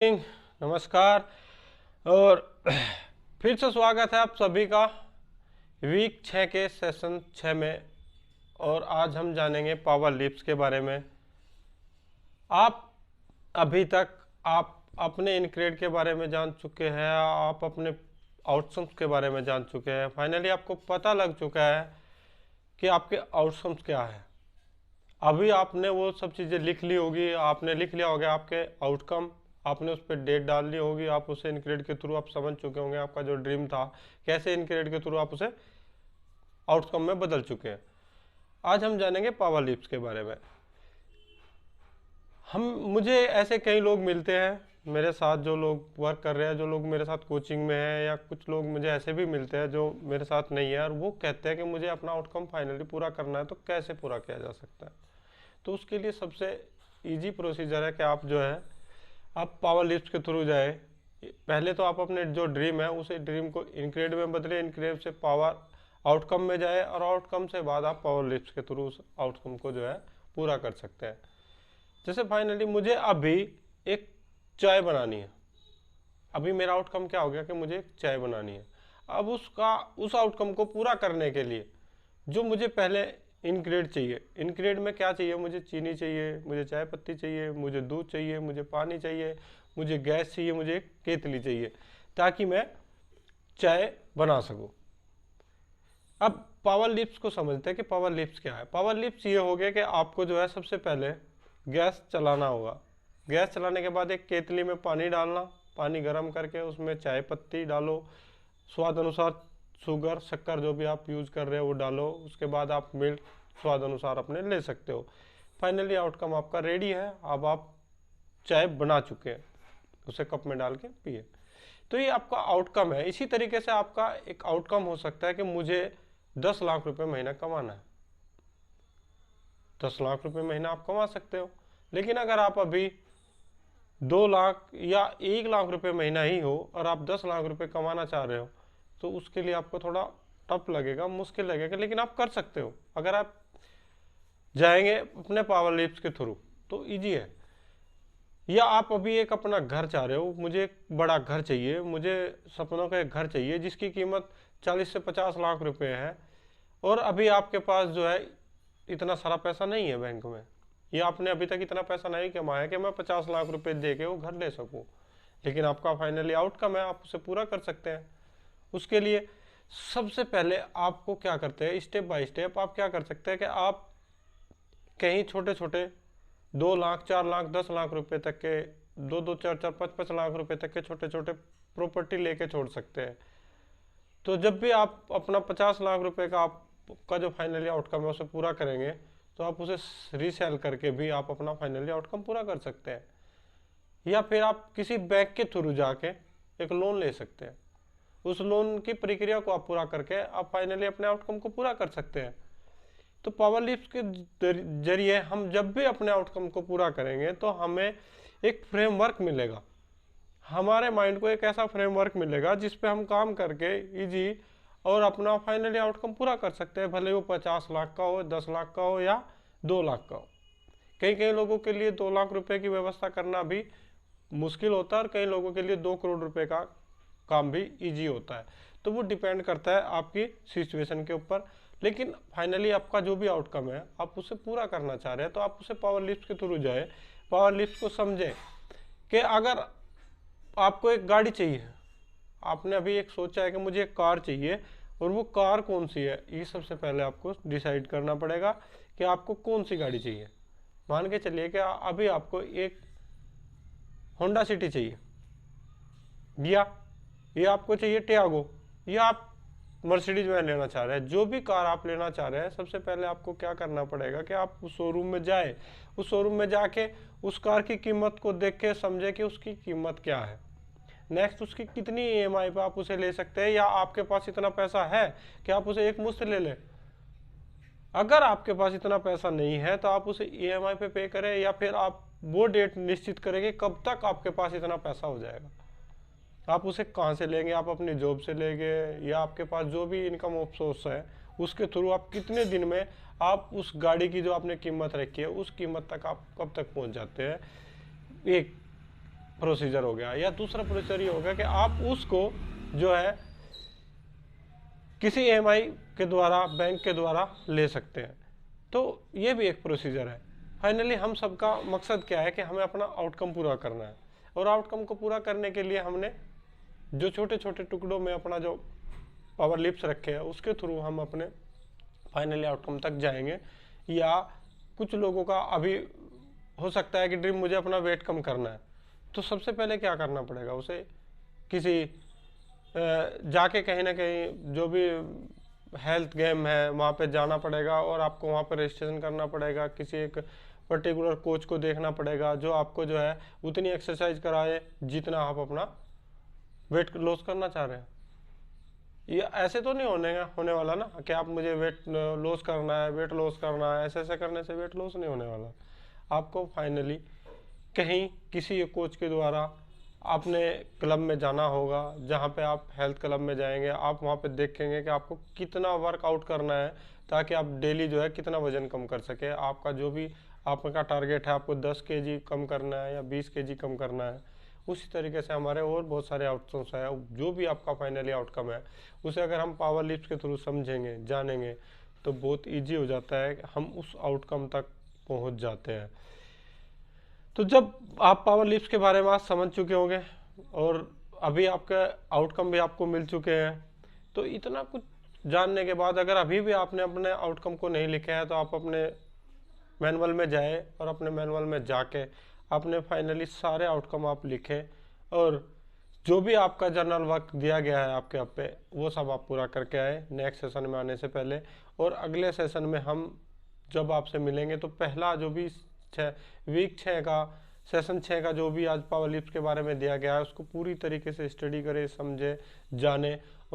नमस्कार। और फिर से स्वागत है आप सभी का वीक 6 के सेशन 6 में। और आज हम जानेंगे पावर लिफ्ट्स के बारे में। आप अभी तक आप अपने इनक्रेड के बारे में जान चुके हैं, आप अपने आउटकम्स के बारे में जान चुके हैं। फाइनली आपको पता लग चुका है कि आपके आउटकम्स क्या है। अभी आपने वो सब चीज़ें लिख ली होगी, आपने लिख लिया होगा आपके आउटकम, आपने उस पर डेट डाल ली होगी, आप उसे इनक्रेड के थ्रू आप समझ चुके होंगे आपका जो ड्रीम था कैसे इनक्रेड के थ्रू आप उसे आउटकम में बदल चुके हैं। आज हम जानेंगे पावर लिफ्ट्स के बारे में। मुझे ऐसे कई लोग मिलते हैं मेरे साथ, जो लोग वर्क कर रहे हैं, जो लोग मेरे साथ कोचिंग में हैं, या कुछ लोग मुझे ऐसे भी मिलते हैं जो मेरे साथ नहीं है, और वो कहते हैं कि मुझे अपना आउटकम फाइनली पूरा करना है, तो कैसे पूरा किया जा सकता है। तो उसके लिए सबसे इजी प्रोसीजर है कि आप जो है आप पावर लिफ्ट के थ्रू जाए। पहले तो आप अपने जो ड्रीम है उसे ड्रीम को इनक्रेड में बदले, इनक्रेड से पावर आउटकम में जाए, और आउटकम से बाद आप पावर लिफ्ट के थ्रू उस आउटकम को जो है पूरा कर सकते हैं। जैसे फाइनली मुझे अभी एक चाय बनानी है। अभी मेरा आउटकम क्या हो गया कि मुझे एक चाय बनानी है। अब उस आउटकम को पूरा करने के लिए जो मुझे पहले इनग्रेड चाहिए, इनग्रेड में क्या चाहिए, मुझे चीनी चाहिए, मुझे चाय पत्ती चाहिए, मुझे दूध चाहिए, मुझे पानी चाहिए, मुझे गैस चाहिए, मुझे एक केतली चाहिए, ताकि मैं चाय बना सकूं। अब पावर लिफ्ट्स को समझते हैं कि पावर लिफ्ट्स क्या है। पावर लिफ्ट्स ये हो गया कि आपको जो है सबसे पहले गैस चलाना होगा। गैस चलाने के बाद एक केतली में पानी डालना, पानी गर्म करके उसमें चाय पत्ती डालो, स्वाद अनुसार शुगर शक्कर जो भी आप यूज़ कर रहे हो वो डालो। उसके बाद आप मिल्क स्वाद अनुसार अपने ले सकते हो। फाइनली आउटकम आपका रेडी है। अब आप चाय बना चुके हैं, उसे कप में डाल के पिए। तो ये आपका आउटकम है। इसी तरीके से आपका एक आउटकम हो सकता है कि मुझे 10 लाख रुपए महीना कमाना है। 10 लाख रुपए महीना आप कमा सकते हो, लेकिन अगर आप अभी 2 लाख या 1 लाख रुपए महीना ही हो और आप 10 लाख रुपए कमाना चाह रहे हो, तो उसके लिए आपको थोड़ा टफ लगेगा, मुश्किल लगेगा, लेकिन आप कर सकते हो अगर आप जाएंगे अपने पावर लिफ्ट्स के थ्रू, तो इजी है। या आप अभी एक अपना घर चाह रहे हो, मुझे एक बड़ा घर चाहिए, मुझे सपनों का एक घर चाहिए जिसकी कीमत 40 से 50 लाख रुपए है, और अभी आपके पास जो है इतना सारा पैसा नहीं है बैंक में, या आपने अभी तक इतना पैसा नहीं कमाया कि मैं 50 लाख रुपए दे के वो घर ले सकूं, लेकिन आपका फाइनली आउटकम है, आप उसे पूरा कर सकते हैं। उसके लिए सबसे पहले आपको क्या करते हैं, स्टेप बाय स्टेप आप क्या कर सकते हैं कि आप कहीं छोटे छोटे 2 लाख 4 लाख 10 लाख रुपए तक के, 2 4 4 5 5 लाख रुपए तक के छोटे छोटे प्रॉपर्टी लेके छोड़ सकते हैं। तो जब भी आप अपना 50 लाख रुपए का आपका जो फाइनली आउटकम है उसे पूरा करेंगे, तो आप उसे रीसेल करके भी आप अपना फाइनली आउटकम पूरा कर सकते हैं। या फिर आप किसी बैंक के थ्रू जाके एक लोन ले सकते हैं। उस लोन की प्रक्रिया को आप पूरा करके आप फाइनली अपने आउटकम को पूरा कर सकते हैं। तो पावर लिफ्ट के जरिए हम जब भी अपने आउटकम को पूरा करेंगे तो हमें एक फ्रेमवर्क मिलेगा, हमारे माइंड को एक ऐसा फ्रेमवर्क मिलेगा जिस पे हम काम करके इजी और अपना फाइनली आउटकम पूरा कर सकते हैं, भले वो 50 लाख का हो, 10 लाख का हो, या 2 लाख का हो। कई कई लोगों के लिए 2 लाख रुपए की व्यवस्था करना भी मुश्किल होता है, और कई लोगों के लिए 2 करोड़ रुपए का काम भी इजी होता है। तो वो डिपेंड करता है आपकी सिचुएशन के ऊपर। लेकिन फाइनली आपका जो भी आउटकम है आप उसे पूरा करना चाह रहे हैं, तो आप उसे पावर लिफ्ट के थ्रू जाए, पावर लिफ्ट को समझें कि अगर आपको एक गाड़ी चाहिए, आपने अभी एक सोचा है कि मुझे एक कार चाहिए, और वो कार कौन सी है, ये सबसे पहले आपको डिसाइड करना पड़ेगा कि आपको कौन सी गाड़ी चाहिए। मान के चलिए कि अभी आपको एक होंडा सिटी चाहिए, या ये आपको चाहिए टियागो, या आप मर्सिडीज में लेना चाह रहे हैं। जो भी कार आप लेना चाह रहे हैं, सबसे पहले आपको क्या करना पड़ेगा कि आप उस शोरूम में जाए, उस शोरूम में जाके उस कार की कीमत को देख के समझे कि उसकी कीमत क्या है। नेक्स्ट उसकी कितनी ईएमआई पे आप उसे ले सकते हैं, या आपके पास इतना पैसा है कि आप उसे एक मुश्त ले लें। अगर आपके पास इतना पैसा नहीं है तो आप उसे ईएमआई पे करें, या फिर आप वो डेट निश्चित करें कि कब तक आपके पास इतना पैसा हो जाएगा। आप उसे कहाँ से लेंगे, आप अपनी जॉब से लेंगे, या आपके पास जो भी इनकम सोर्स है उसके थ्रू आप कितने दिन में आप उस गाड़ी की जो आपने कीमत रखी है उस कीमत तक आप कब तक पहुँच जाते हैं। एक प्रोसीजर हो गया। या दूसरा प्रोसीजर ये होगा कि आप उसको जो है किसी ईएमआई के द्वारा, बैंक के द्वारा ले सकते हैं। तो ये भी एक प्रोसीजर है। फाइनली हम सबका मकसद क्या है कि हमें अपना आउटकम पूरा करना है, और आउटकम को पूरा करने के लिए हमने जो छोटे छोटे टुकड़ों में अपना जो पावर लिप्स रखे हैं उसके थ्रू हम अपने फाइनली आउटकम तक जाएंगे। या कुछ लोगों का अभी हो सकता है कि ड्रीम मुझे अपना वेट कम करना है, तो सबसे पहले क्या करना पड़ेगा, उसे किसी जाके कहीं ना कहीं जो भी हेल्थ गेम है वहाँ पे जाना पड़ेगा, और आपको वहाँ पे रजिस्ट्रेशन करना पड़ेगा। किसी एक पर्टिकुलर कोच को देखना पड़ेगा जो आपको जो है उतनी एक्सरसाइज कराए जितना आप अपना वेट लॉस करना चाह रहे हैं। ये ऐसे तो नहीं होने वाला ना कि आप मुझे वेट लॉस करना है, वेट लॉस करना है, ऐसे ऐसे करने से वेट लॉस नहीं होने वाला। आपको फाइनली कहीं किसी कोच के द्वारा अपने क्लब में जाना होगा, जहाँ पे आप हेल्थ क्लब में जाएंगे, आप वहाँ पे देखेंगे कि आपको कितना वर्कआउट करना है ताकि आप डेली जो है कितना वजन कम कर सके। आपका जो भी आपका टारगेट है, आपको 10 केजी कम करना है या 20 केजी कम करना है, उसी तरीके से हमारे और बहुत सारे आउटकम्स हैं। जो भी आपका फाइनली आउटकम है उसे अगर हम पावर लिफ्ट के थ्रू समझेंगे, जानेंगे, तो बहुत ईजी हो जाता है, हम उस आउटकम तक पहुँच जाते हैं। तो जब आप पावर लिफ्ट के बारे में आज समझ चुके होंगे और अभी आपका आउटकम भी आपको मिल चुके हैं, तो इतना कुछ जानने के बाद अगर अभी भी आपने अपने आउटकम को नहीं लिखा है तो आप अपने मैनुअल में जाए और अपने मैनुअल में जाके अपने फाइनली सारे आउटकम आप लिखें, और जो भी आपका जर्नल वर्क दिया गया है आपके आप पे वो सब आप पूरा करके आए नेक्स्ट सेशन में आने से पहले। और अगले सेशन में हम जब आपसे मिलेंगे तो पहला जो भी वीक 6 का सेशन 6 का जो भी आज पावर लिफ्ट के बारे में दिया गया है उसको पूरी तरीके से स्टडी करें, समझे, जाने। और